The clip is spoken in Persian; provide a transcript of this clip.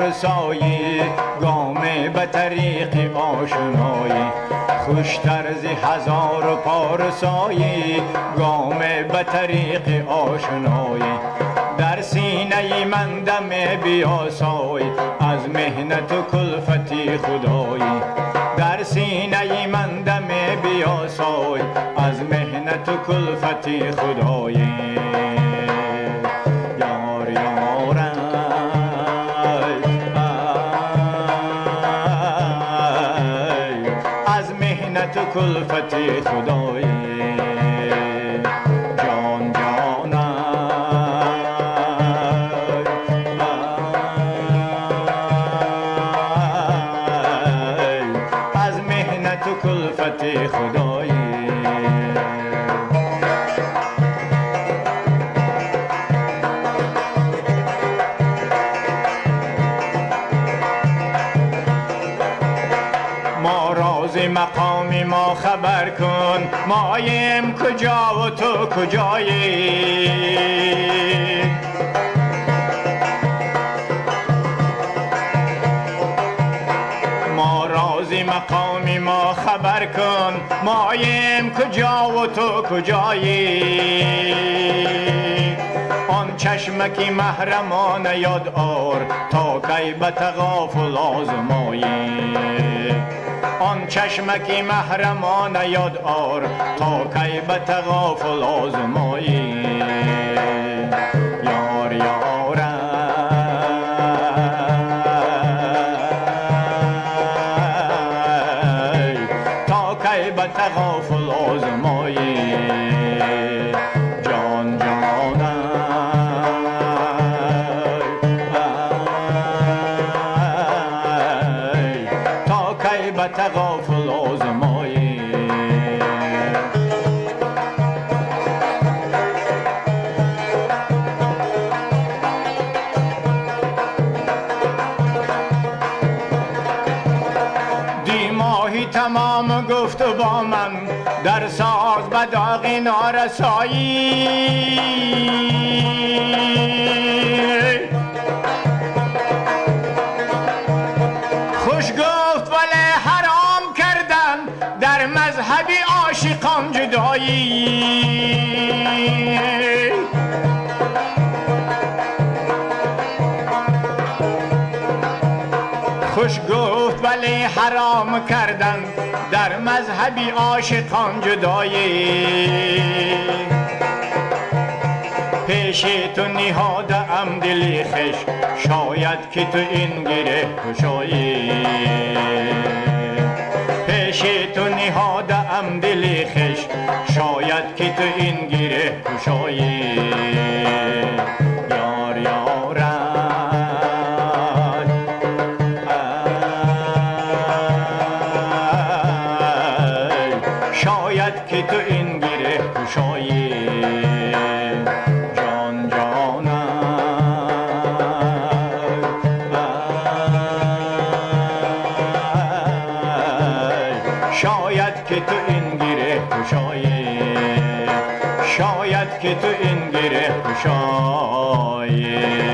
پارسایی، گام به طریق آشنایی. خوشتر ز هزار پارسایی، گام به طریق آشنایی. در سینه من دم بیاسای، از مهنت و کلفتی خدایی. در سینه من دم بیاسای، از مهنت و کلفتی خدایی. یار یار از مهنت و کلفتی خدایی. جان جان از مهنت و کلفتی خدایی. ما راز مقام ما خبر کن، مایم کجا و تو کجایی. ما راز مقام ما خبر کن، مایم کجا و تو کجایی. آن چشمکی محرمان یاد آر، تا کی به تغافل آزمایی. آن چشمکی محرمان یاد آر، تا کی به تغافل آزمایی. یار یار تا کی به تغافل آزمایی. جان جان تا کی به تغافل آزمایی. دی ماهی تمام گفت با من، در ساز به داغ نارسایی. خوش گفت ولی حرام کردن، در مذهب عاشقان جدایی. خوش گفت ولی حرام کردن، در مذهب عاشقان جدایی. پیش تو نهاده ام دلی خوش، شاید که تو این گره کشایی. پیش تو نهاده ام دلی خوش، شاید که تو این گره کشایی. یار یار شاید که تو این گره کشایی. جان جان شاید که تو این گره کشایی. شاید که تو این گره کشایی.